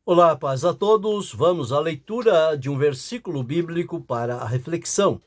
Olá, paz a todos. Vamos à leitura de um versículo bíblico para a reflexão.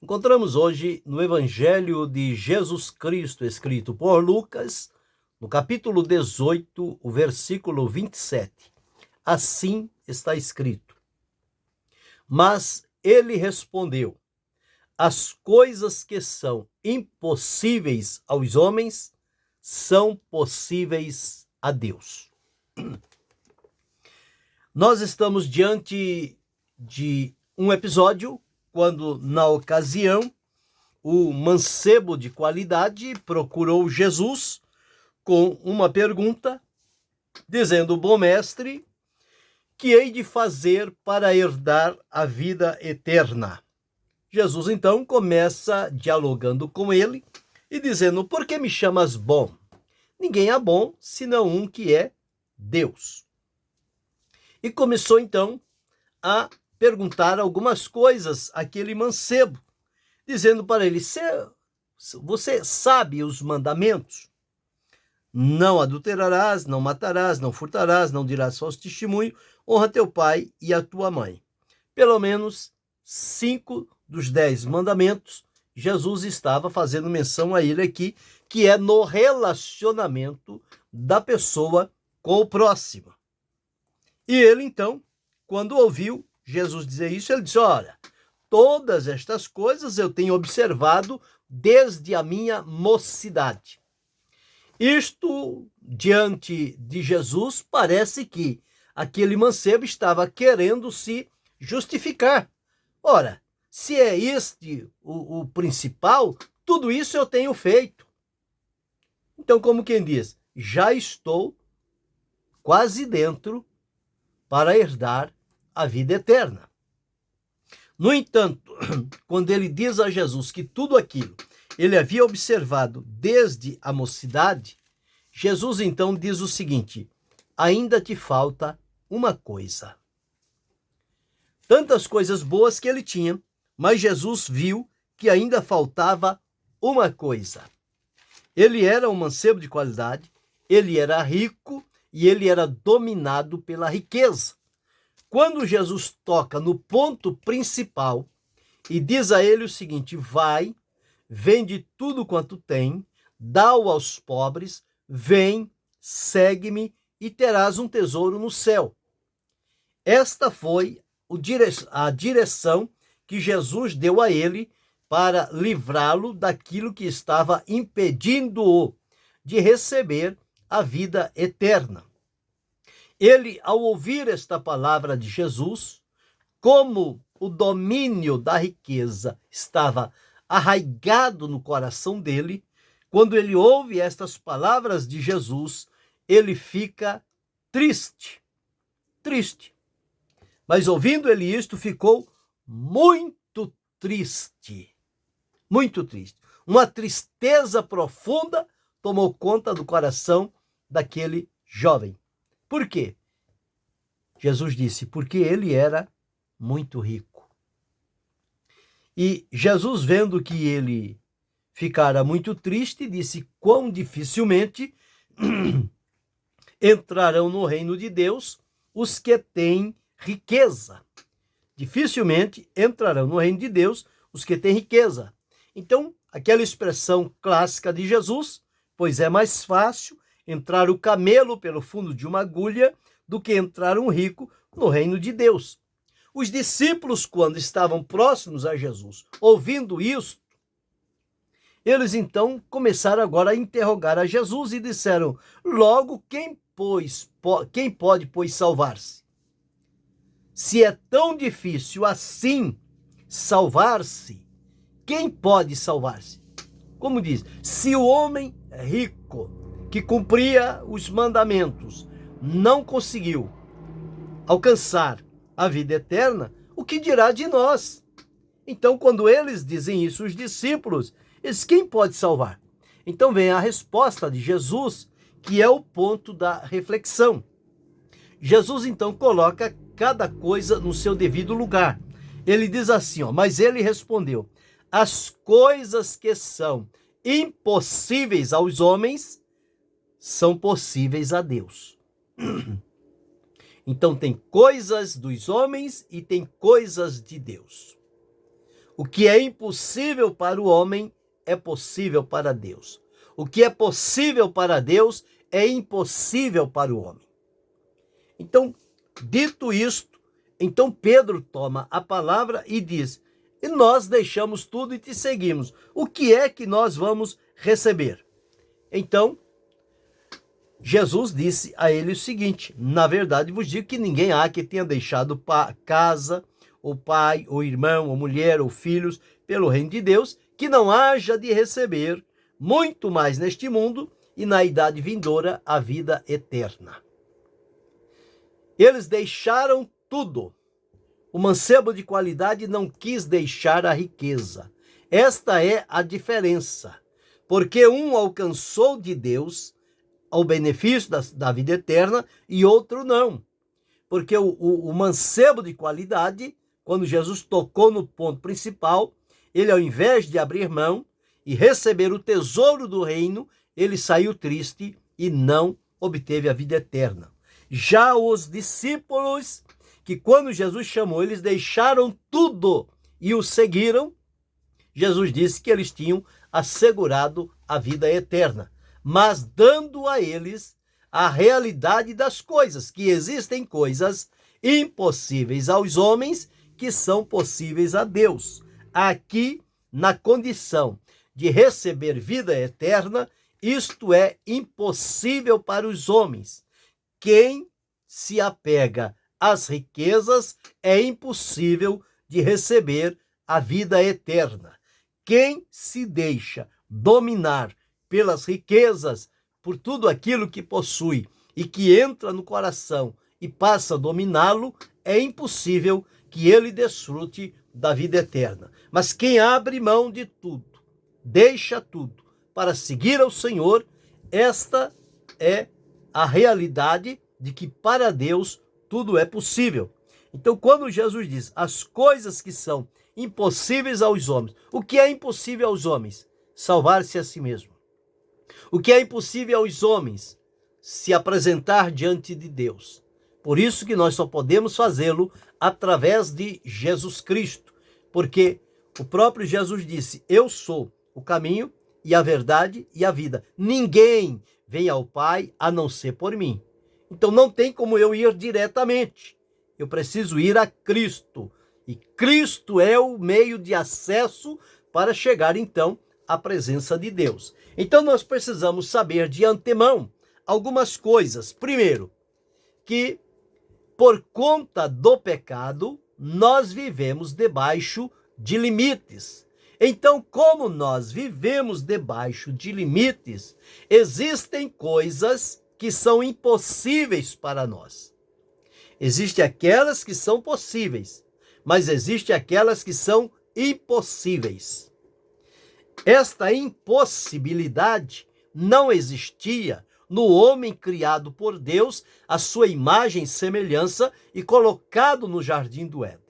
Encontramos hoje no Evangelho de Jesus Cristo, escrito por Lucas, no capítulo 18, o versículo 27. Assim está escrito: Mas ele respondeu: As coisas que são impossíveis aos homens são possíveis a Deus. Nós estamos diante de um episódio quando, na ocasião, o mancebo de qualidade procurou Jesus com uma pergunta, dizendo: Bom mestre, que hei de fazer para herdar a vida eterna? Jesus então começa dialogando com ele e dizendo: Por que me chamas bom? Ninguém é bom senão um que é Deus. E começou então a perguntar algumas coisas àquele mancebo, dizendo para ele: Você sabe os mandamentos? Não adulterarás, não matarás, não furtarás, não dirás falso testemunho, honra teu pai e a tua mãe. Pelo menos 5 dos 10 mandamentos, Jesus estava fazendo menção a ele aqui, que é no relacionamento da pessoa com o próximo. E ele, então, quando ouviu Jesus dizer isso, ele disse: Olha, todas estas coisas eu tenho observado desde a minha mocidade. Isto, diante de Jesus, parece que aquele mancebo estava querendo se justificar. Ora, se é este o principal, tudo isso eu tenho feito. Então, como quem diz, já estou quase dentro para herdar a vida eterna. No entanto, quando ele diz a Jesus que tudo aquilo ele havia observado desde a mocidade, Jesus então diz o seguinte: ainda te falta uma coisa. Tantas coisas boas que ele tinha, mas Jesus viu que ainda faltava uma coisa. Ele era um mancebo de qualidade, ele era rico e ele era dominado pela riqueza. Quando Jesus toca no ponto principal e diz a ele o seguinte: vai, vende tudo quanto tem, dá-o aos pobres, vem, segue-me e terás um tesouro no céu. Esta foi a direção que Jesus deu a ele para livrá-lo daquilo que estava impedindo-o de receber a vida eterna. Ele, ao ouvir esta palavra de Jesus, como o domínio da riqueza estava arraigado no coração dele, quando ele ouve estas palavras de Jesus, ele fica triste. Triste. Mas ouvindo ele isto, ficou muito triste. Muito triste. Uma tristeza profunda tomou conta do coração daquele jovem. Por quê? Jesus disse: porque ele era muito rico. E Jesus, vendo que ele ficara muito triste, disse: quão dificilmente entrarão no reino de Deus os que têm riqueza. Dificilmente entrarão no reino de Deus os que têm riqueza. Então, aquela expressão clássica de Jesus: pois é mais fácil entrar o camelo pelo fundo de uma agulha do que entrar um rico no reino de Deus. Os discípulos, quando estavam próximos a Jesus, ouvindo isso, eles então começaram agora a interrogar a Jesus e disseram: logo, quem pode, pois, salvar-se? Se é tão difícil assim salvar-se, quem pode salvar-se? Como diz, se o homem rico que cumpria os mandamentos não conseguiu alcançar a vida eterna, o que dirá de nós? Então, quando eles dizem isso, os discípulos, eles, quem pode salvar? Então vem a resposta de Jesus, que é o ponto da reflexão. Jesus então coloca cada coisa no seu devido lugar. Ele diz assim, mas ele respondeu: as coisas que são impossíveis aos homens são possíveis a Deus. Então tem coisas dos homens e tem coisas de Deus. O que é impossível para o homem é possível para Deus. O que é possível para Deus é impossível para o homem. Então, dito isto, então Pedro toma a palavra e diz: e nós deixamos tudo e te seguimos. O que é que nós vamos receber? Então, Jesus disse a ele o seguinte: na verdade vos digo que ninguém há que tenha deixado casa, ou pai, ou irmão, ou mulher, ou filhos, pelo reino de Deus, que não haja de receber muito mais neste mundo e na idade vindoura a vida eterna. Eles deixaram tudo. O mancebo de qualidade não quis deixar a riqueza. Esta é a diferença. Porque um alcançou de Deus o benefício da vida eterna e outro não. Porque o mancebo de qualidade, quando Jesus tocou no ponto principal, ele, ao invés de abrir mão e receber o tesouro do reino, ele saiu triste e não obteve a vida eterna. Já os discípulos, que quando Jesus chamou, eles deixaram tudo e o seguiram, Jesus disse que eles tinham assegurado a vida eterna, mas dando a eles a realidade das coisas, que existem coisas impossíveis aos homens que são possíveis a Deus. Aqui, na condição de receber vida eterna, isto é impossível para os homens. Quem se apega às riquezas é impossível de receber a vida eterna. Quem se deixa dominar pelas riquezas, por tudo aquilo que possui e que entra no coração e passa a dominá-lo, é impossível que ele desfrute da vida eterna. Mas quem abre mão de tudo, deixa tudo para seguir ao Senhor, esta é a realidade de que para Deus tudo é possível. Então, quando Jesus diz as coisas que são impossíveis aos homens, o que é impossível aos homens? Salvar-se a si mesmo. O que é impossível aos homens? Se apresentar diante de Deus. Por isso que nós só podemos fazê-lo através de Jesus Cristo, porque o próprio Jesus disse: eu sou o caminho e a verdade e a vida. Ninguém vem ao Pai a não ser por mim. Então não tem como eu ir diretamente. Eu preciso ir a Cristo. E Cristo é o meio de acesso para chegar então à presença de Deus. Então nós precisamos saber de antemão algumas coisas. Primeiro, que por conta do pecado, nós vivemos debaixo de limites. Então, como nós vivemos debaixo de limites, existem coisas que são impossíveis para nós. Existem aquelas que são possíveis, mas existem aquelas que são impossíveis. Esta impossibilidade não existia no homem criado por Deus, à sua imagem e semelhança e colocado no jardim do Éden.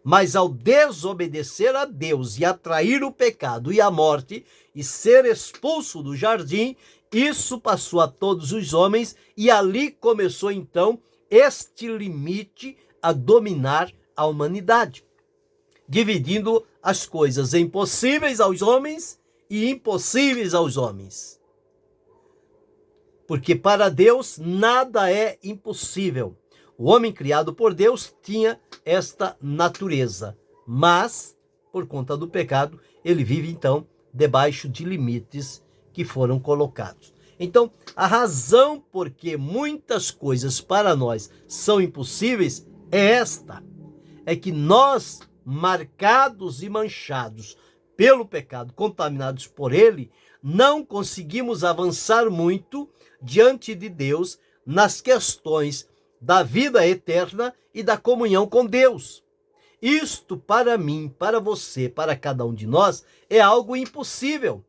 Mas ao desobedecer a Deus e atrair o pecado e a morte e ser expulso do jardim, isso passou a todos os homens e ali começou então este limite a dominar a humanidade, dividindo as coisas em possíveis aos homens e impossíveis aos homens. Porque para Deus nada é impossível. O homem criado por Deus tinha esta natureza, mas, por conta do pecado, ele vive então debaixo de limites que foram colocados. Então, a razão por que muitas coisas para nós são impossíveis é esta: é que nós, marcados e manchados pelo pecado, contaminados por ele, não conseguimos avançar muito diante de Deus nas questões da vida eterna e da comunhão com Deus. Isto, para mim, para você, para cada um de nós, é algo impossível.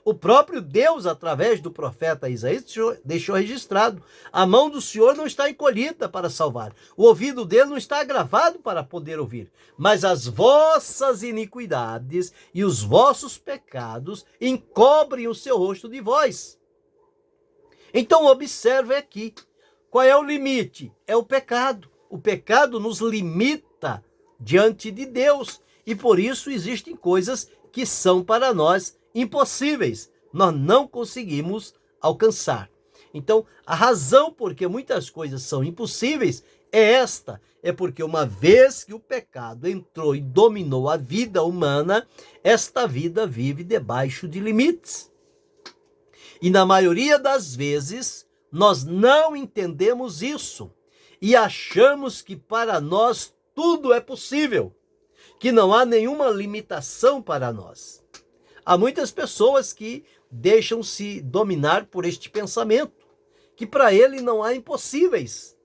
O próprio Deus, através do profeta Isaías, deixou registrado: a mão do Senhor não está encolhida para salvar, o ouvido dele não está agravado para poder ouvir, mas as vossas iniquidades e os vossos pecados encobrem o seu rosto de vós. Então observe aqui, Qual é o limite? É o pecado. O pecado nos limita diante de Deus. E por isso existem coisas que são para nós impossíveis. Nós não conseguimos alcançar. Então, a razão por que muitas coisas são impossíveis é esta. É porque uma vez que o pecado entrou e dominou a vida humana, esta vida vive debaixo de limites. E na maioria das vezes, nós não entendemos isso e achamos que para nós tudo é possível, que não há nenhuma limitação para nós. Há muitas pessoas que deixam-se dominar por este pensamento, que para ele não há impossíveis.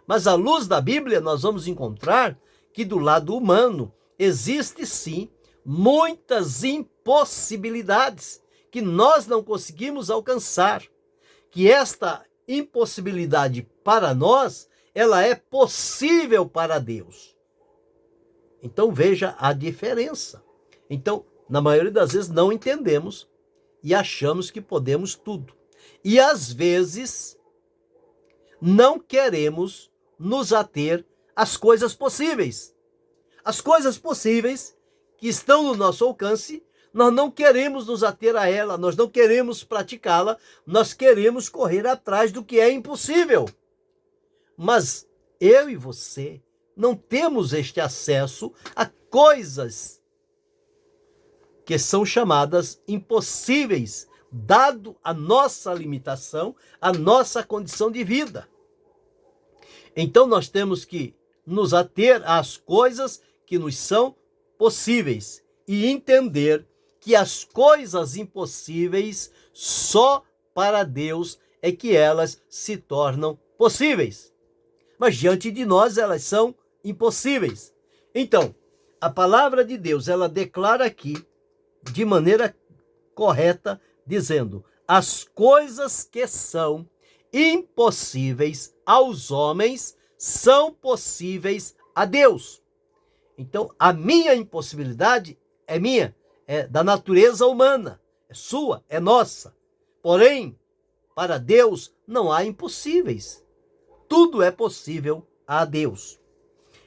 Mas à luz da Bíblia nós vamos encontrar que do lado humano existe sim muitas impossibilidades que nós não conseguimos alcançar, que esta impossibilidade para nós, ela é possível para Deus. Então veja a diferença. Então, na maioria das vezes não entendemos e achamos que podemos tudo. E às vezes não queremos nos ater às coisas possíveis. As coisas possíveis que estão no nosso alcance, nós não queremos nos ater a ela, nós não queremos praticá-la, nós queremos correr atrás do que é impossível. Mas eu e você não temos este acesso a coisas que são chamadas impossíveis, dado a nossa limitação, a nossa condição de vida. Então nós temos que nos ater às coisas que nos são possíveis e entender que as coisas impossíveis, só para Deus é que elas se tornam possíveis. Mas diante de nós elas são impossíveis. Então, a palavra de Deus, ela declara aqui, de maneira correta, dizendo: as coisas que são impossíveis aos homens são possíveis a Deus. Então, a minha impossibilidade é minha, é da natureza humana, é sua, é nossa. Porém, para Deus não há impossíveis. Tudo é possível a Deus.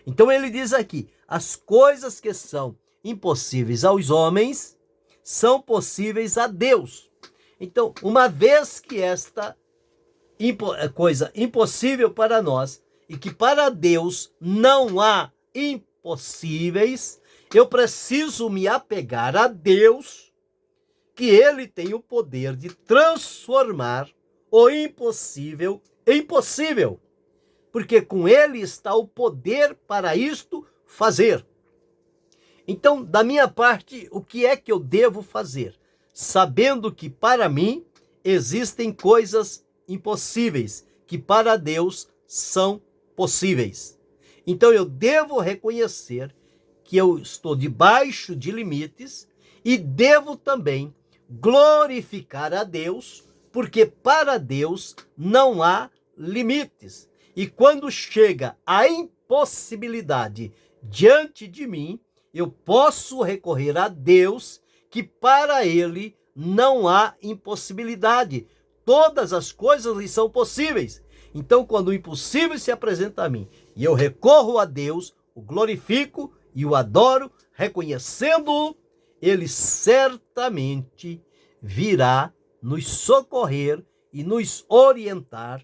Então ele diz aqui: as coisas que são impossíveis aos homens são possíveis a Deus. Então, uma vez que esta coisa impossível para nós e que para Deus não há impossíveis, eu preciso me apegar a Deus, que Ele tem o poder de transformar o impossível em possível, porque com Ele está o poder para isto fazer. Então, da minha parte, o que é que eu devo fazer? Sabendo que para mim existem coisas impossíveis, que para Deus são possíveis. Então eu devo reconhecer que eu estou debaixo de limites e devo também glorificar a Deus, porque para Deus não há limites. E quando chega a impossibilidade diante de mim, eu posso recorrer a Deus, que para Ele não há impossibilidade. Todas as coisas lhe são possíveis. Então, quando o impossível se apresenta a mim e eu recorro a Deus, o glorifico e o adoro, reconhecendo-o, Ele certamente virá nos socorrer e nos orientar,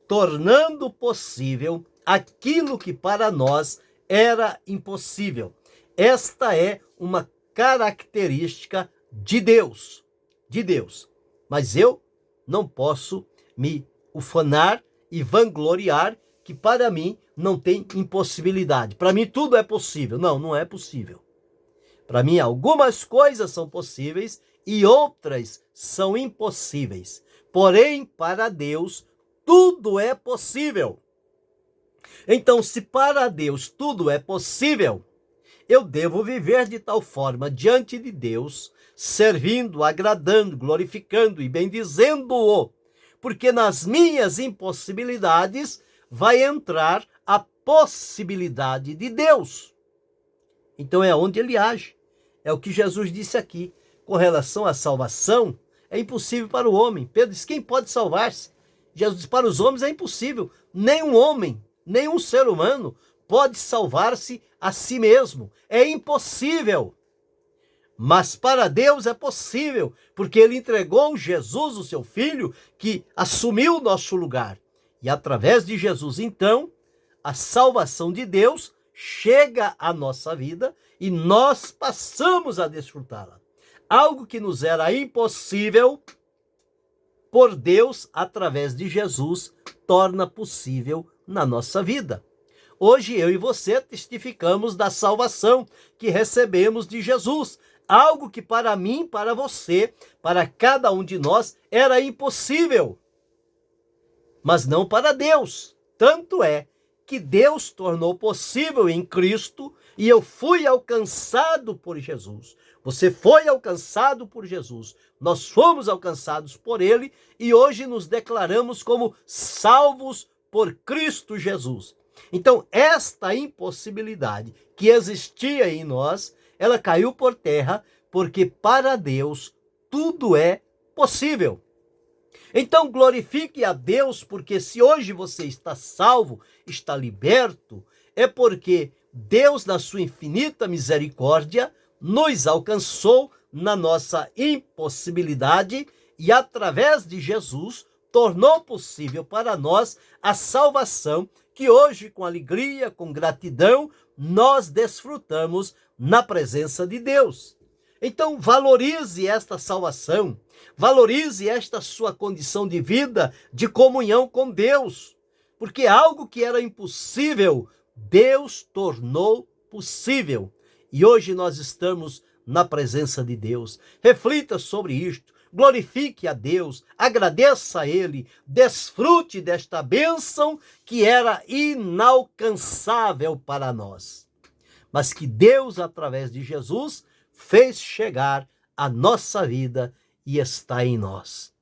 tornando possível aquilo que para nós era impossível. Esta é uma característica de Deus, Mas eu não posso me ufanar e vangloriar que para mim não tem impossibilidade. Para mim tudo é possível. Não, não é possível. Para mim algumas coisas são possíveis e outras são impossíveis. Porém, para Deus tudo é possível. Então, se para Deus tudo é possível, eu devo viver de tal forma diante de Deus, servindo, agradando, glorificando e bendizendo-o, porque nas minhas impossibilidades vai entrar a possibilidade de Deus. Então é onde ele age. É o que Jesus disse aqui. Com relação à salvação, é impossível para o homem. Pedro disse: quem pode salvar-se? Jesus diz, para os homens é impossível. Nenhum homem, nenhum ser humano pode salvar-se a si mesmo. É impossível. Mas para Deus é possível, porque Ele entregou Jesus, o seu Filho, que assumiu o nosso lugar. E através de Jesus, então, a salvação de Deus chega à nossa vida e nós passamos a desfrutá-la. Algo que nos era impossível, por Deus, através de Jesus, torna possível na nossa vida. Hoje eu e você testificamos da salvação que recebemos de Jesus. Algo que para mim, para você, para cada um de nós era impossível. Mas não para Deus. Tanto é que Deus tornou possível em Cristo e eu fui alcançado por Jesus. Você foi alcançado por Jesus. Nós fomos alcançados por Ele e hoje nos declaramos como salvos por Cristo Jesus. Então, esta impossibilidade que existia em nós, ela caiu por terra, porque para Deus tudo é possível. Então glorifique a Deus, porque se hoje você está salvo, está liberto, é porque Deus, na sua infinita misericórdia, nos alcançou na nossa impossibilidade e através de Jesus tornou possível para nós a salvação que hoje, com alegria, com gratidão, nós desfrutamos na presença de Deus. Então, valorize esta salvação, valorize esta sua condição de vida, de comunhão com Deus, porque algo que era impossível, Deus tornou possível. E hoje nós estamos na presença de Deus. Reflita sobre isto, glorifique a Deus, agradeça a Ele, desfrute desta bênção que era inalcançável para nós, mas que Deus, através de Jesus, fez chegar à nossa vida e está em nós.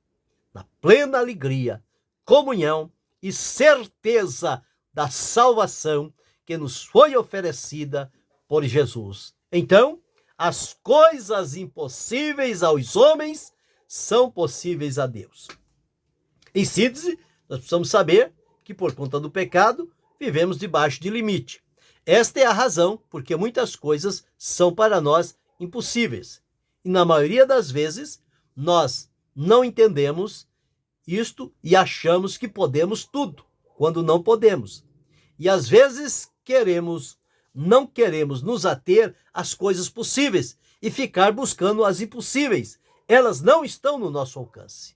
Na plena alegria, comunhão e certeza da salvação que nos foi oferecida por Jesus. Então, as coisas impossíveis aos homens são possíveis a Deus. Em síntese, nós precisamos saber que por conta do pecado, vivemos debaixo de limite. Esta é a razão porque muitas coisas são para nós impossíveis. E na maioria das vezes, nós não entendemos isto e achamos que podemos tudo, quando não podemos. E às vezes não queremos nos ater às coisas possíveis e ficar buscando as impossíveis. Elas não estão no nosso alcance.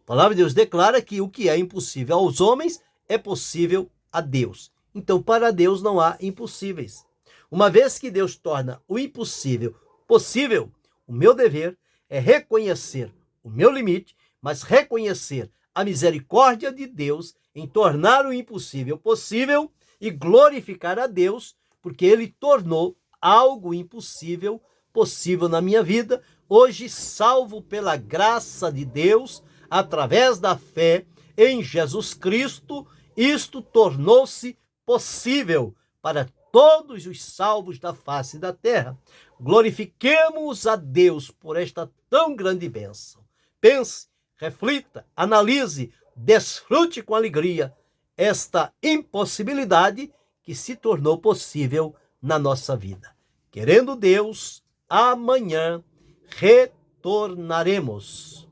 A palavra de Deus declara que o que é impossível aos homens é possível a Deus. Então, para Deus não há impossíveis. Uma vez que Deus torna o impossível possível, o meu dever é reconhecer o meu limite, mas reconhecer a misericórdia de Deus em tornar o impossível possível e glorificar a Deus, porque Ele tornou algo impossível possível na minha vida. Hoje, salvo pela graça de Deus, através da fé em Jesus Cristo, isto tornou-se possível para todos os salvos da face da terra. Glorifiquemos a Deus por esta tão grande bênção. Pense, reflita, analise, desfrute com alegria esta impossibilidade que se tornou possível na nossa vida. Querendo Deus, amanhã retornaremos.